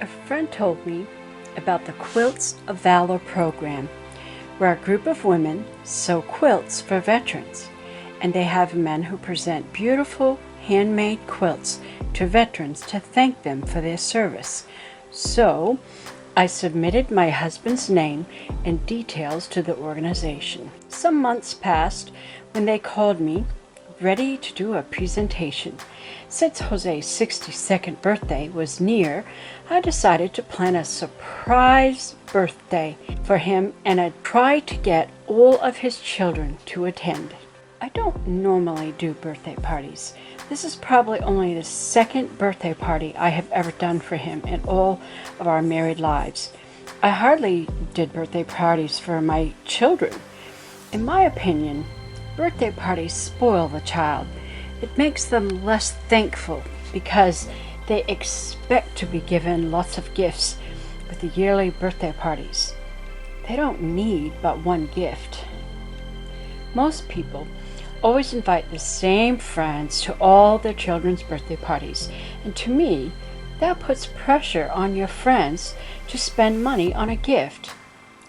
A friend told me about the Quilts of Valor program, where a group of women sew quilts for veterans, and they have men who present beautiful handmade quilts to veterans to thank them for their service. So I submitted my husband's name and details to the organization. Some months passed when they called me ready to do a presentation. Since Jose's 62nd birthday was near, I decided to plan a surprise birthday for him and I tried to get all of his children to attend. I don't normally do birthday parties. This is probably only the second birthday party I have ever done for him in all of our married lives. I hardly did birthday parties for my children. In my opinion, birthday parties spoil the child. It makes them less thankful because they expect to be given lots of gifts with the yearly birthday parties. They don't need but one gift. Most people always invite the same friends to all their children's birthday parties, and to me, that puts pressure on your friends to spend money on a gift.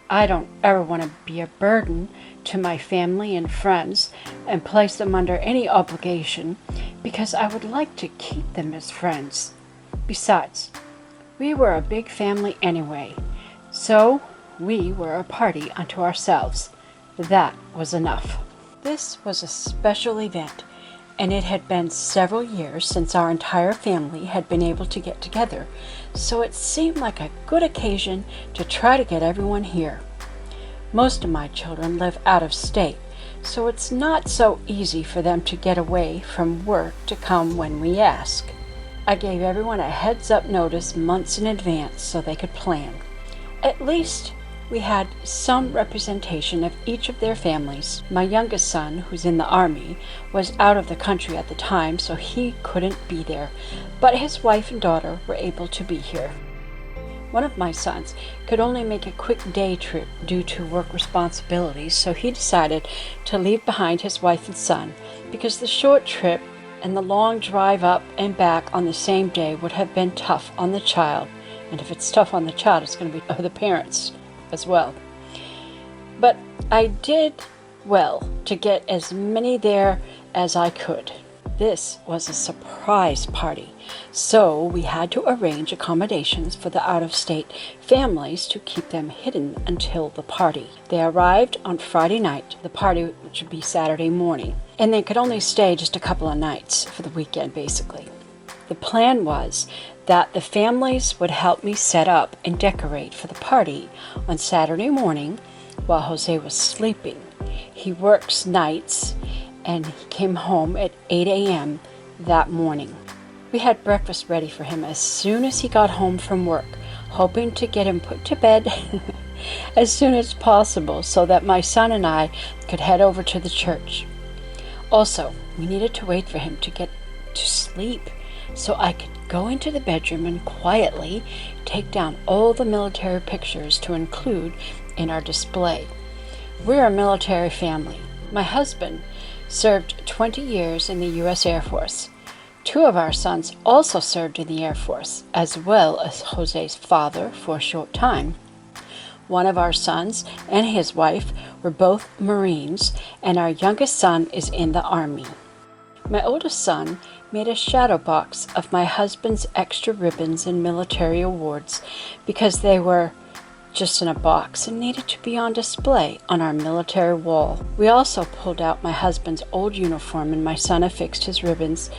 I don't ever want to be a burden to my family and friends and place them under any obligation because I would like to keep them as friends. Besides, we were a big family anyway, so we were a party unto ourselves. That was enough. This was a special event, and it had been several years since our entire family had been able to get together, so it seemed like a good occasion to try to get everyone here. Most of my children live out of state, so it's not so easy for them to get away from work to come when we ask. I gave everyone a heads-up notice months in advance so they could plan. At least we had some representation of each of their families. My youngest son, who's in the Army, was out of the country at the time, so he couldn't be there, but his wife and daughter were able to be here. One of my sons could only make a quick day trip due to work responsibilities, so he decided to leave behind his wife and son because the short trip and the long drive up and back on the same day would have been tough on the child. And if it's tough on the child, it's going to be the parents as well. But I did well to get as many there as I could. This was a surprise party, so we had to arrange accommodations for the out-of-state families to keep them hidden until the party. They arrived on Friday night, the party which would be Saturday morning, and they could only stay just a couple of nights for the weekend basically. The plan was that the families would help me set up and decorate for the party on Saturday morning while Jose was sleeping. He works nights and he came home at 8 a.m. that morning. We had breakfast ready for him as soon as he got home from work, hoping to get him put to bed as soon as possible so that my son and I could head over to the church. Also, we needed to wait for him to get to sleep so I could go into the bedroom and quietly take down all the military pictures to include in our display. We're a military family. My husband served 20 years in the U.S. Air Force. Two of our sons also served in the Air Force, as well as Jose's father for a short time. One of our sons and his wife were both Marines, and our youngest son is in the Army. My oldest son made a shadow box of my husband's extra ribbons and military awards because they were just in a box and needed to be on display on our military wall. We also pulled out my husband's old uniform and my son affixed his ribbons.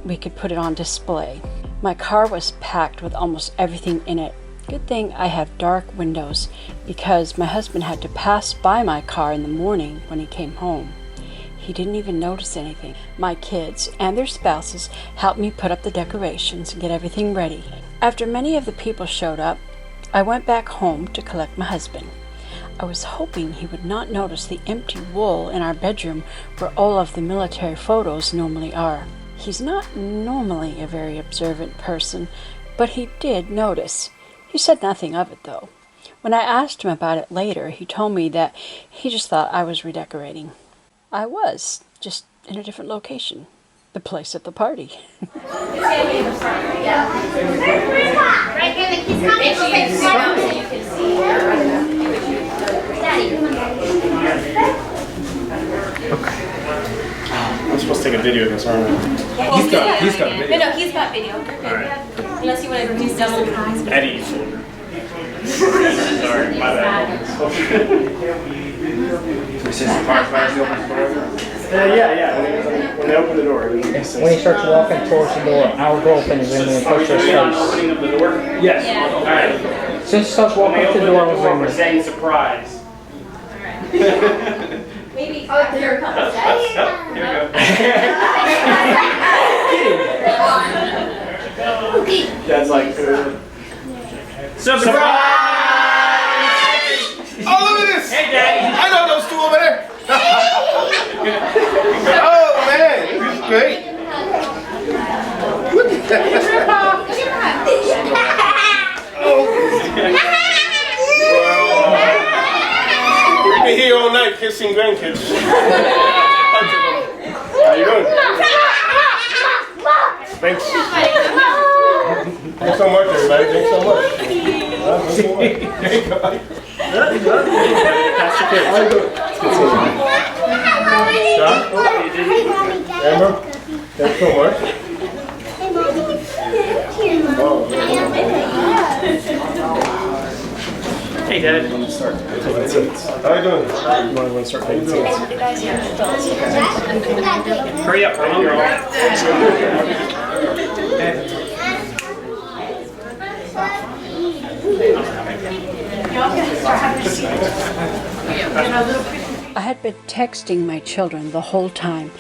We could put it on display. My car was packed with almost everything in it. Good thing I have dark windows because my husband had to pass by my car in the morning when he came home. He didn't even notice anything. My kids and their spouses helped me put up the decorations and get everything ready. After many of the people showed up, I went back home to collect my husband. I was hoping he would not notice the empty wall in our bedroom where all of the military photos normally are. He's not normally a very observant person, but he did notice. He said nothing of it, though. When I asked him about it later, he told me that he just thought I was redecorating. I was, just in a different location. The place at the party. Right here in the I'm supposed to take a video of this, aren't I? He's got video. No, he's got video. You're good. Alright. Unless you want to do double. Eddie folder. Sorry, my bad. Yeah. When they open the door. When he starts walking towards the door, our door opens and then push his face. Opening of the door? Yes. Alright. Since he starts walking up the door, We're saying surprise. Maybe after a couple steps. Here we go. That's like surprise! Oh, look at this! Hey, Daddy! I know those two over there. Oh man, this is great. Look at that. We've been here all night kissing grandkids. How you doing? Thanks. Thanks so much, everybody. Thanks so much. Pass your kids. John? Amber? Thanks so much. Hey, Dad. I'm going to start taking seats. How you doing? You want to start taking seats? Hurry up, we're hungry. I had been texting my children the whole time,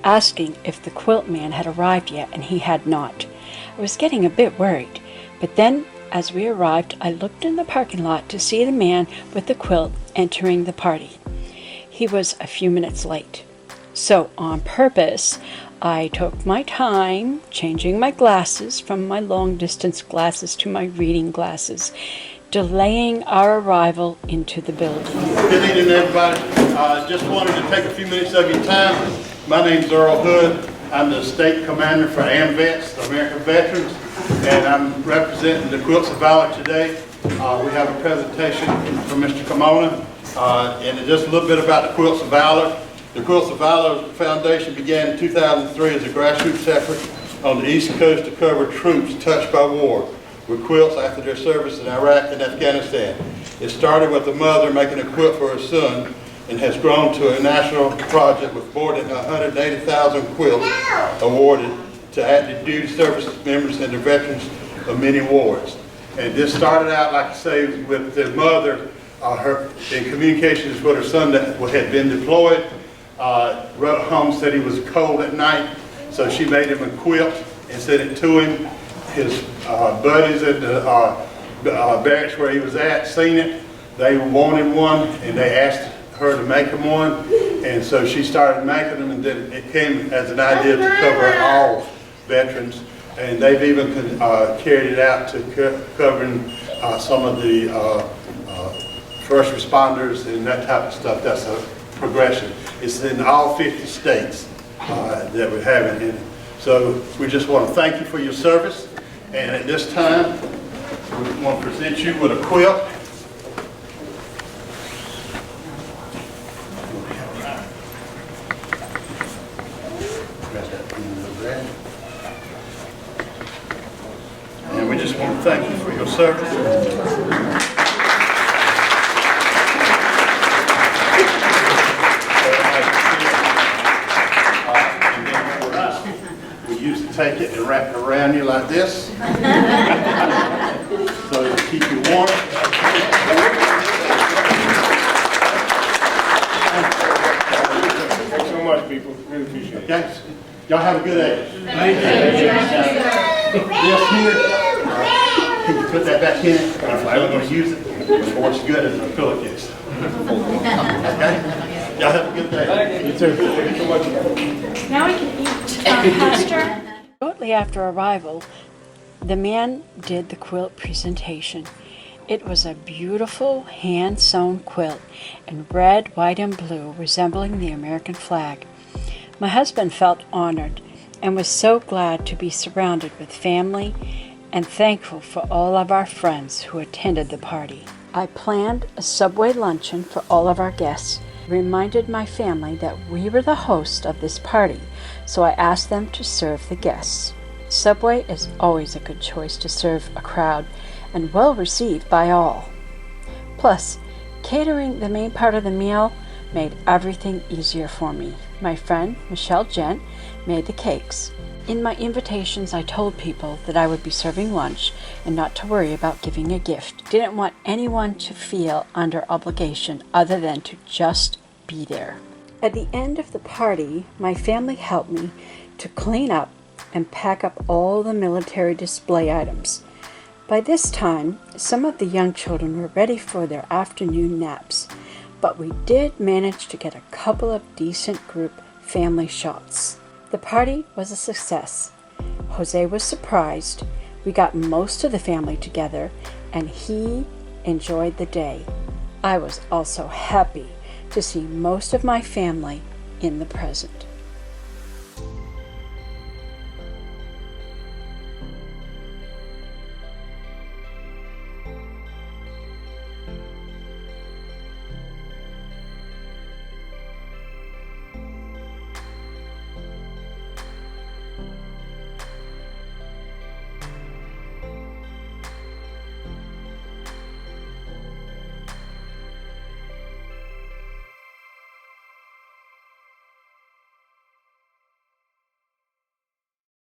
asking if the quilt man had arrived yet, and he had not. I was getting a bit worried, but then as we arrived, I looked in the parking lot to see the man with the quilt entering the party. He was a few minutes late. So, on purpose, I took my time changing my glasses from my long-distance glasses to my reading glasses, delaying our arrival into the building. Good evening, everybody. Just wanted to take a few minutes of your time. My name's Earl Hood. I'm the state commander for AMVETS, the American Veterans, and I'm representing the Quilts of Valor today. We have a presentation from Mr. Kimona, and just a little bit about the Quilts of Valor. The Quilts of Valor Foundation began in 2003 as a grassroots effort on the East Coast to cover troops touched by war with quilts after their service in Iraq and Afghanistan. It started with a mother making a quilt for her son and has grown to a national project with more than 180,000 quilts awarded to active duty service members and the veterans of many wars. And this started out, like I say, with the mother in communications with her son that had been deployed. Wrote home, said he was cold at night, so she made him a quilt and sent it to him. His buddies at the barracks where he was at seen it. They wanted one, and they asked her to make them one, and so she started making them, and then it came as an idea to cover all veterans, and they've even carried it out to covering some of the first responders and that type of stuff. That's a progression. It's in all 50 states that we have it in. So we just want to thank you for your service, and at this time we want to present you with a quilt. And we just want to thank you for your service. We used to take it and wrap it around you like this, so to keep you warm. Thanks so much, people. Really appreciate it. Okay? Y'all have a good day. Thank you. This here, can you put that back in? I'm going to use it before it's good as a pillowcase. Okay? Y'all have a good day. You too. Thank you so much. Now we can eat. Pastor? Shortly after arrival, the man did the quilt presentation. It was a beautiful hand-sewn quilt in red, white, and blue, resembling the American flag. My husband felt honored and was so glad to be surrounded with family and thankful for all of our friends who attended the party. I planned a Subway luncheon for all of our guests, reminded my family that we were the host of this party, so I asked them to serve the guests. Subway is always a good choice to serve a crowd and well received by all. Plus, catering the main part of the meal made everything easier for me. My friend, Michelle Gent, made the cakes. In my invitations, I told people that I would be serving lunch and not to worry about giving a gift. Didn't want anyone to feel under obligation other than to just be there. At the end of the party, my family helped me to clean up and pack up all the military display items. By this time, some of the young children were ready for their afternoon naps, but we did manage to get a couple of decent group family shots. The party was a success. Jose was surprised. We got most of the family together, and he enjoyed the day. I was also happy to see most of my family in the present.